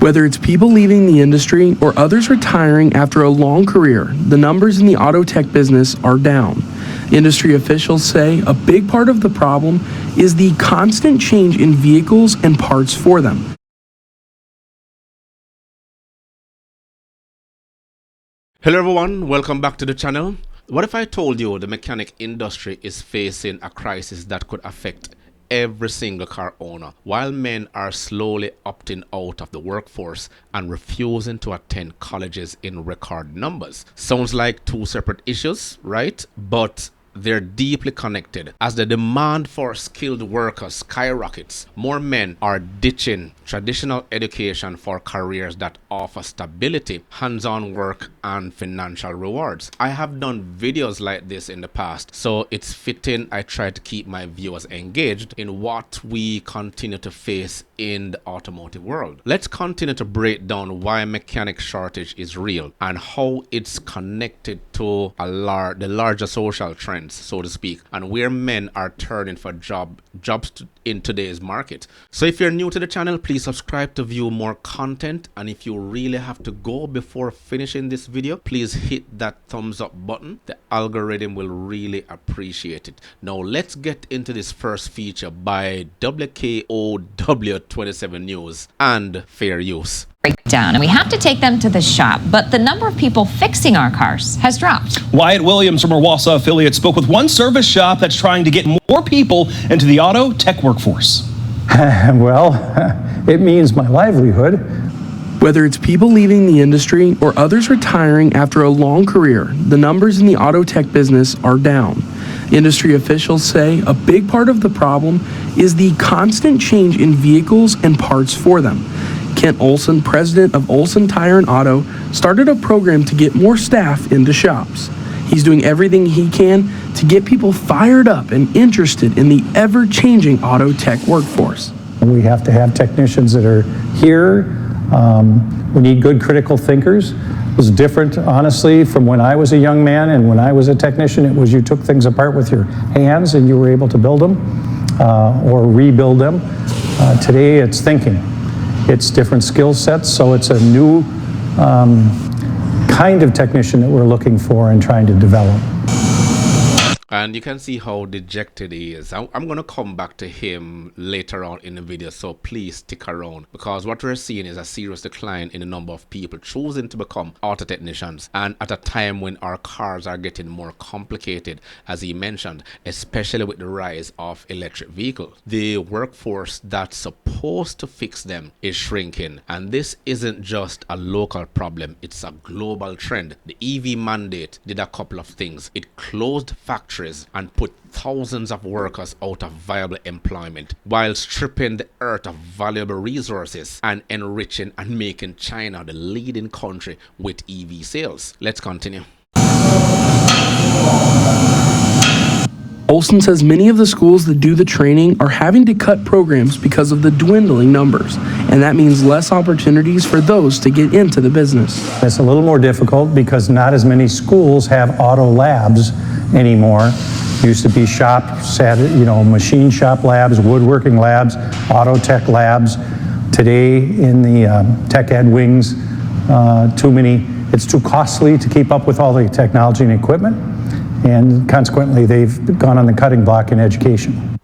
Whether it's people leaving the industry or others retiring after a long career, the numbers in the auto tech business are down. Industry officials say a big part of the problem is the constant change in vehicles and parts for them. Hello everyone, welcome back to the channel. What if I told you the mechanic industry is facing a crisis that could affect every single car owner, while men are slowly opting out of the workforce and refusing to attend colleges in record numbers? Sounds like two separate issues, right? But they're deeply connected. As the demand for skilled workers skyrockets, more men are ditching traditional education for careers that offer stability, hands-on work, and financial rewards. I have done videos like this in the past, so it's fitting I try to keep my viewers engaged in what we continue to face in the automotive world. Let's continue to break down why mechanic shortage is real and how it's connected to the larger social trends, so to speak, and where men are turning for jobs in today's market. So if you're new to the channel, please subscribe to view more content, and if you really have to go before finishing this video, please hit that thumbs up button. The algorithm will really appreciate it. Now let's get into this first feature by WKOW27 News and Fair Use. Breakdown, and we have to take them to the shop, but the number of people fixing our cars has dropped. Wyatt Williams from our Wausau affiliate spoke with one service shop that's trying to get more people into the auto tech workforce. Well, it means my livelihood. Whether it's people leaving the industry or others retiring after a long career, the numbers in the auto tech business are down. Industry officials say a big part of the problem is the constant change in vehicles and parts for them. Kent Olson, president of Olson Tire and Auto, started a program to get more staff into shops. He's doing everything he can to get people fired up and interested in the ever-changing auto tech workforce. We have to have technicians that are here. We need good critical thinkers. It was different, honestly, from when I was a young man and when I was a technician. It was you took things apart with your hands and you were able to build them or rebuild them. Today it's thinking. It's different skill sets, so it's a new kind of technician that we're looking for and trying to develop. And you can see how dejected he is. I'm going to come back to him later on in the video, so please stick around, because what we're seeing is a serious decline in the number of people choosing to become auto technicians, and at a time when our cars are getting more complicated, as he mentioned, especially with the rise of electric vehicles. The workforce that's supposed to fix them is shrinking, and this isn't just a local problem, it's a global trend. The EV mandate did a couple of things. It closed factories and put thousands of workers out of viable employment, while stripping the earth of valuable resources and enriching and making China the leading country with EV sales. Let's continue. Olson says many of the schools that do the training are having to cut programs because of the dwindling numbers, and that means less opportunities for those to get into the business. It's a little more difficult because not as many schools have auto labs anymore. Used to be shops, machine shop labs, woodworking labs, auto tech labs. Today in the tech ed wings, it's too costly to keep up with all the technology and equipment, and consequently they've gone on the cutting block in education.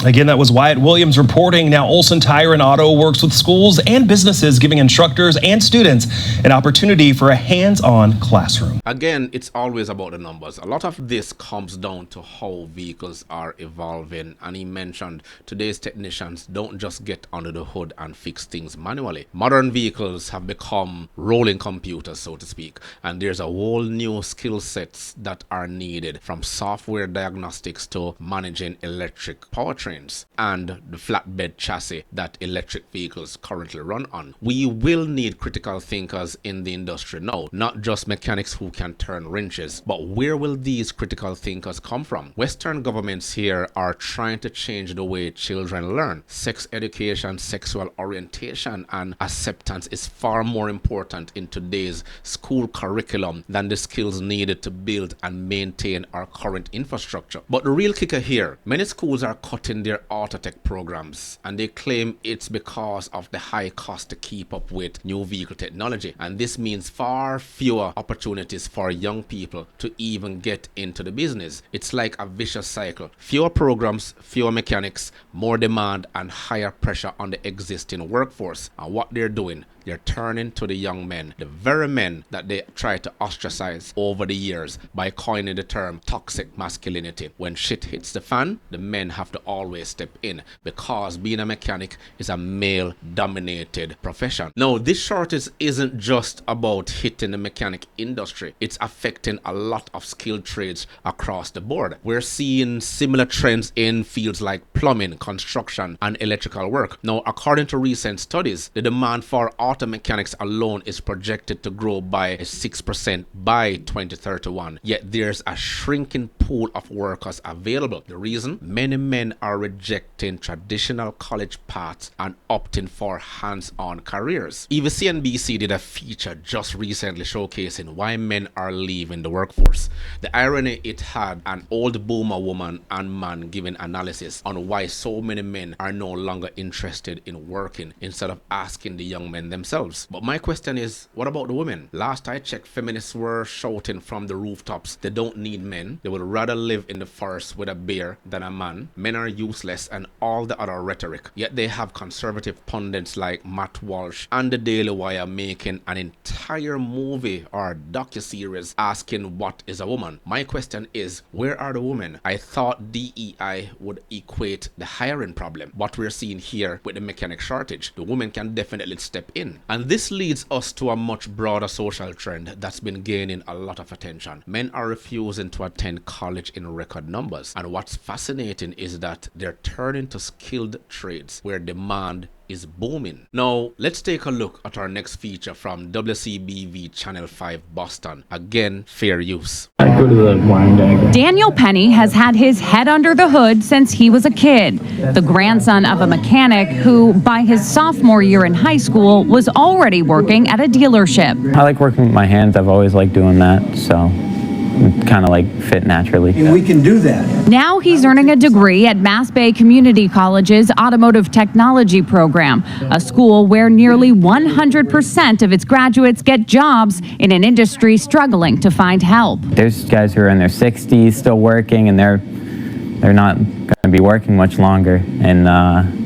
Again, that was Wyatt Williams reporting. Now, Olson Tire and Auto works with schools and businesses, giving instructors and students an opportunity for a hands-on classroom. Again, it's always about the numbers. A lot of this comes down to how vehicles are evolving, and he mentioned today's technicians don't just get under the hood and fix things manually. Modern vehicles have become rolling computers, so to speak, and there's a whole new skill sets that are needed, from software diagnostics to managing electric powertrains and the flatbed chassis that electric vehicles currently run on. We will need critical thinkers in the industry now, not just mechanics who can turn wrenches, but where will these critical thinkers come from? Western governments here are trying to change the way children learn. Sex education, sexual orientation, and acceptance is far more important in today's school curriculum than the skills needed to build and maintain our current infrastructure. But the real kicker here, many schools are cutting rejecting their autotech programs, and they claim it's because of the high cost to keep up with new vehicle technology, and this means far fewer opportunities for young people to even get into the business. It's like a vicious cycle. Fewer programs, fewer mechanics, more demand, and higher pressure on the existing workforce. And what they're doing, they're turning to the young men, the very men that they try to ostracize over the years by coining the term toxic masculinity. When shit hits the fan, the men have to always step in, because being a mechanic is a male-dominated profession. Now, this shortage isn't just about hitting the mechanic industry. It's affecting a lot of skilled trades across the board. We're seeing similar trends in fields like plumbing, construction, and electrical work. Now, according to recent studies, the demand for auto mechanics alone is projected to grow by 6% by 2031. Yet there's a shrinking pool of workers available. The reason? Many men are rejecting traditional college paths and opting for hands-on careers. Even CNBC did a feature just recently showcasing why men are leaving the workforce. The irony it had an old boomer woman and man giving analysis on why so many men are no longer interested in working, instead of asking the young men themselves. But my question is, what about the women? Last I checked, feminists were shouting from the rooftops they don't need men. They would rather live in the forest with a bear than a man. Men are useless, and all the other rhetoric. Yet they have conservative pundits like Matt Walsh and the Daily Wire making an entire movie or docuseries asking what is a woman. My question is, where are the women? I thought DEI would equate the hiring problem. What we're seeing here with the mechanic shortage, the women can definitely step in. And this leads us to a much broader social trend that's been gaining a lot of attention. Men are refusing to attend college in record numbers. And what's fascinating is that they're turning to skilled trades where demand is booming. Now, let's take a look at our next feature from WCBV Channel 5 Boston. Again, fair use. I go to the line diagram. Daniel Penny has had his head under the hood since he was a kid. The grandson of a mechanic who, by his sophomore year in high school, was already working at a dealership. I like working with my hands. I've always liked doing that, so kind of like fit naturally. And we can do that. Now he's earning a degree at Mass Bay Community College's Automotive Technology program, a school where nearly 100% of its graduates get jobs in an industry struggling to find help. There's guys who are in their 60s still working, and they're not going to be working much longer. And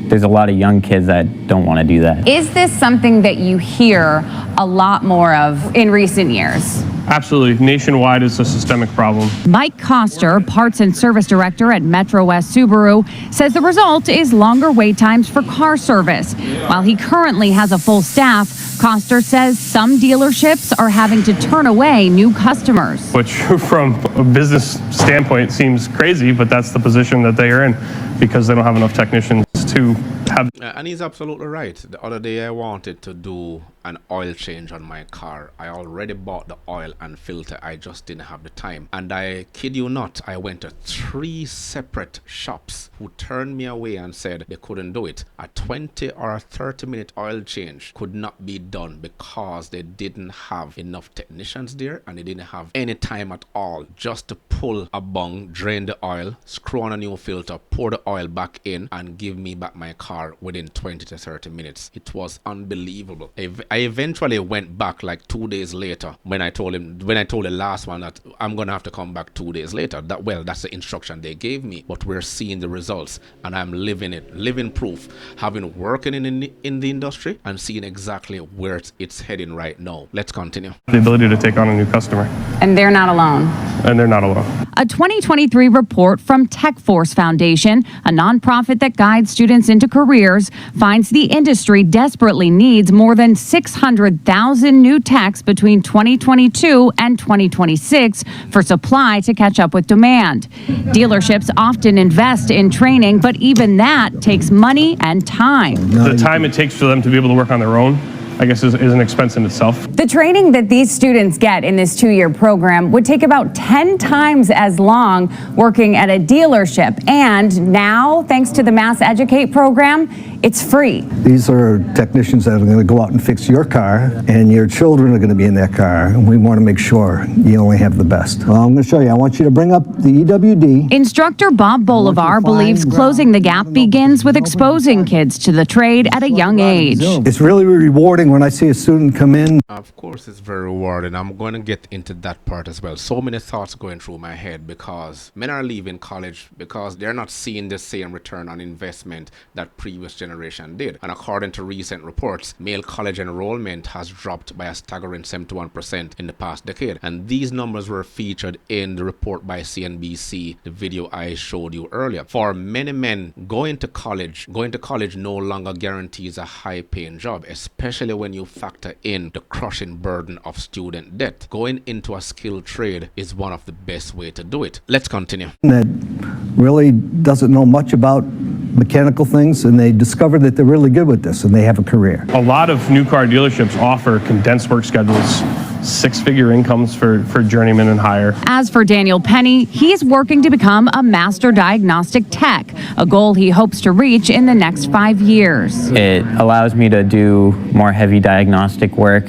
there's a lot of young kids that don't want to do that. Is this something that you hear a lot more of in recent years? Absolutely. Nationwide, it's a systemic problem. Mike Koster, Parts and Service Director at Metro West Subaru, says the result is longer wait times for car service. While he currently has a full staff, Koster says some dealerships are having to turn away new customers. Which, from a business standpoint, seems crazy, but that's the position that they are in because they don't have enough technicians to have. And he's absolutely right. The other day I wanted to do an oil change on my car. I already bought the oil and filter. I just didn't have the time. And I kid you not, I went to 3 separate shops who turned me away and said they couldn't do it. A 20 or a 30-minute oil change could not be done because they didn't have enough technicians there, and they didn't have any time at all just to pull a bung, drain the oil, screw on a new filter, pour the oil back in, and give me back my car within 20 to 30 minutes. It was unbelievable. I eventually went back like 2 days later when I told the last one that I'm gonna have to come back 2 days later. That's the instruction they gave me, but we're seeing the results, and I'm living it, living proof, having working in the industry and seeing exactly where it's heading right now. Let's continue. The ability to take on a new customer. And they're not alone. And they're not alone. A 2023 report from TechForce Foundation, a nonprofit that guides students into careers, finds the industry desperately needs more than 600,000 new techs between 2022 and 2026 for supply to catch up with demand. Dealerships often invest in training, but even that takes money and time. The time it takes for them to be able to work on their own I guess is an expense in itself. The training that these students get in this 2-year program would take about 10 times as long working at a dealership. And now, thanks to the Mass Educate program, it's free. These are technicians that are going to go out and fix your car, and your children are going to be in that car, and we want to make sure you only have the best. Well, I'm going to show you. I want you to bring up the EWD. Instructor Bob Bolivar believes closing the gap begins with exposing kids to the trade at a young age. It's really rewarding when I see a student come in. Of course, it's very rewarding. I'm going to get into that part as well. So many thoughts going through my head because men are leaving college because they're not seeing the same return on investment that previous generation did. And according to recent reports, male college enrollment has dropped by a staggering 71% in the past decade. And these numbers were featured in the report by CNBC, the video I showed you earlier. For many men, going to college no longer guarantees a high-paying job, especially when you factor in the crushing burden of student debt. Going into a skilled trade is one of the best way to do it. Let's continue. That really doesn't know much about mechanical things, and they discover that they're really good with this, and they have a career. A lot of new car dealerships offer condensed work schedules, 6-figure incomes for journeymen and higher. As for Daniel Penny, he's working to become a master diagnostic tech, a goal he hopes to reach in the next 5 years. It allows me to do more heavy diagnostic work,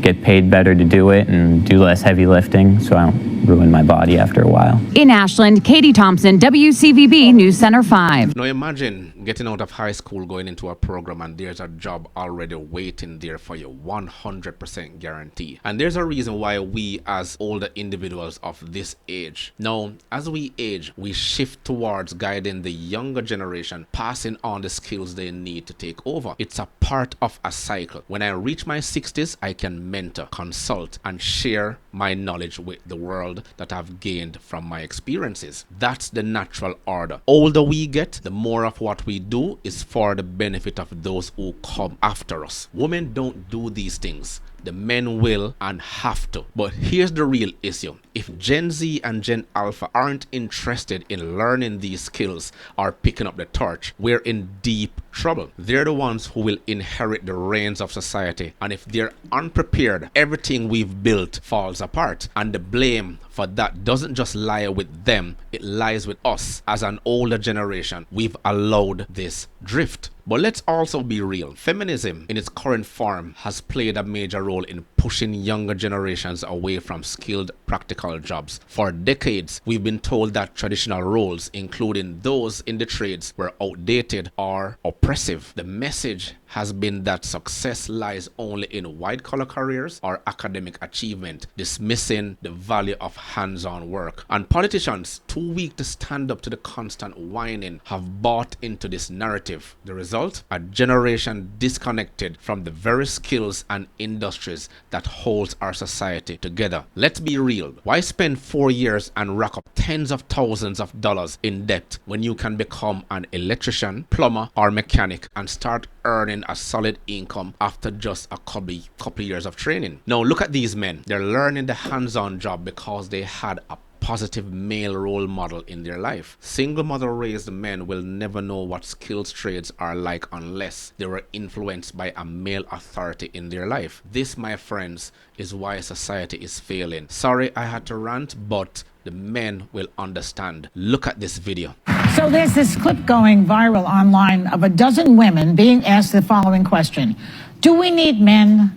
get paid better to do it, and do less heavy lifting so I don't ruin my body after a while. In Ashland, Katie Thompson, WCVB News Center 5. Now imagine getting out of high school, going into a program, and there's a job already waiting there for you, 100% guarantee. And there's a reason why we as older individuals of this age, now as we age, we shift towards guiding the younger generation, passing on the skills they need to take over. It's a part of a cycle. When I reach my 60s, I can mentor, consult, and share my knowledge with the world that I've gained from my experiences. That's the natural order. Older we get, the more of what we do is for the benefit of those who come after us. Women don't do these things. The men will and have to. But here's the real issue. If Gen Z and Gen Alpha aren't interested in learning these skills or picking up the torch, we're in deep trouble. They're the ones who will inherit the reins of society. And if they're unprepared, everything we've built falls apart. And the blame for that doesn't just lie with them, it lies with us. As an older generation, we've allowed this drift. But let's also be real. Feminism in its current form has played a major role in pushing younger generations away from skilled practical jobs. For decades, we've been told that traditional roles, including those in the trades, were outdated or oppressive. The message has been that success lies only in white-collar careers or academic achievement, dismissing the value of hands-on work. And politicians, too weak to stand up to the constant whining, have bought into this narrative. The result? A generation disconnected from the very skills and industries that holds our society together. Let's be real. Why spend 4 years and rack up tens of thousands of dollars in debt when you can become an electrician, plumber, or mechanic and start earning a solid income after just a couple years of training? Now look at these men. They're learning the hands-on job because they had a positive male role model in their life. Single mother raised men will never know what skills trades are like unless they were influenced by a male authority in their life. This, my friends, is why society is failing. Sorry I had to rant, but the men will understand. Look at this video. So there's this clip going viral online of a dozen women being asked the following question: do we need men?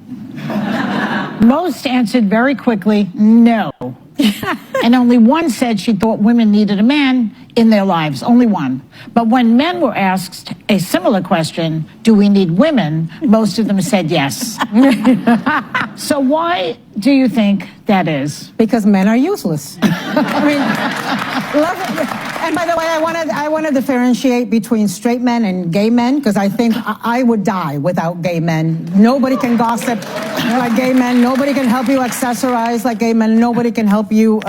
Most answered very quickly, no. And only one said she thought women needed a man in their lives, only one. But when men were asked a similar question, do we need women, most of them said yes. So why do you think that is? Because men are useless. I mean, love it. And by the way, I want to differentiate between straight men and gay men, because I think I would die without gay men. Nobody can gossip like gay men. Nobody can help you accessorize like gay men. Nobody can help you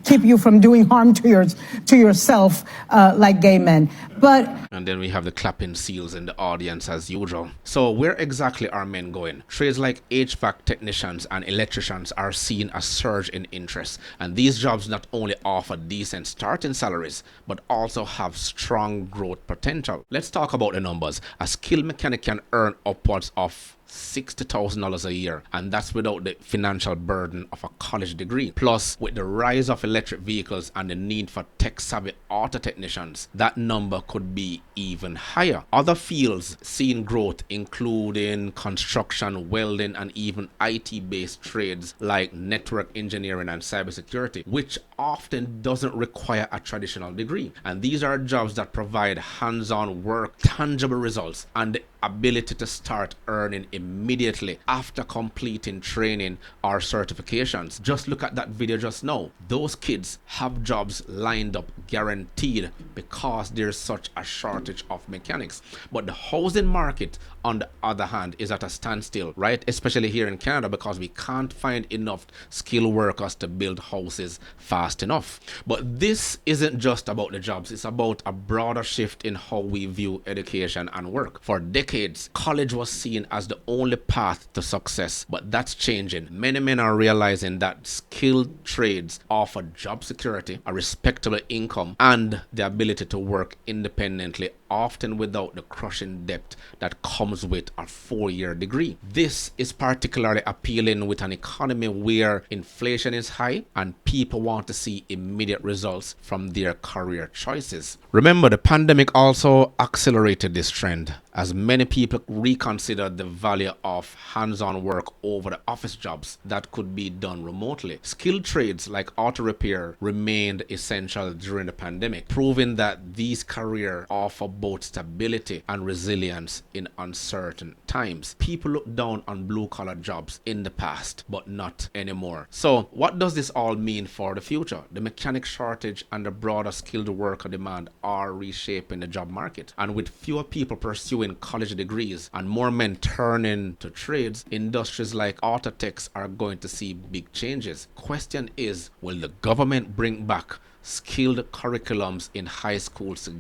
keep you from doing harm to yourself like gay men. But and then we have the clapping seals in the audience as usual. So where exactly are men going? Trades like HVAC technicians and electricians are seeing a surge in interest, and these jobs not only offer decent starting salaries but also have strong growth potential. Let's talk about the numbers. A skilled mechanic can earn upwards of $60,000 a year, and that's without the financial burden of a college degree. Plus, with the rise of electric vehicles and the need for tech-savvy auto technicians, that number could be even higher. Other fields seeing growth including construction, welding, and even IT-based trades like network engineering and cybersecurity, which often doesn't require a traditional degree. And these are jobs that provide hands-on work, tangible results, and the ability to start earning immediately after completing training or certifications. Just look at that video just now. Those kids have jobs lined up guaranteed because there's such a shortage of mechanics. But the housing market, on the other hand, is at a standstill, right? Especially here in Canada, because we can't find enough skilled workers to build houses fast enough. But this isn't just about the jobs, it's about a broader shift in how we view education and work. For decades, college was seen as the only path to success, but that's changing. Many men are realizing that skilled trades offer job security, a respectable income, and the ability to work independently, often without the crushing debt that comes with a 4-year degree. This is particularly appealing with an economy where inflation is high and people want to see immediate results from their career choices. Remember, the pandemic also accelerated this trend as many people reconsidered the value of hands-on work over the office jobs that could be done remotely. Skilled trades like auto repair remained essential during the pandemic, proving that these careers offer both stability and resilience in uncertain times. People looked down on blue-collar jobs in the past, but not anymore. So what does this all mean for the future? The mechanic shortage and the broader skilled worker demand are reshaping the job market, and with fewer people pursuing college degrees and more men turning to trades, industries like auto techs are going to see big changes. Question is, will the government bring back skilled curriculums in high schools to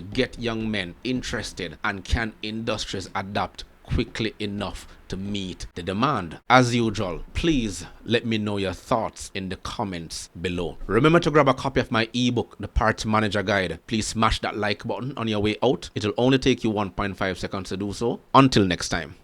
get young men interested, and can industries adapt quickly enough to meet the demand? As usual, please let me know your thoughts in the comments below. Remember to grab a copy of my ebook, The Party Manager Guide. Please smash that like button on your way out. It will only take you 1.5 seconds to do so. Until next time.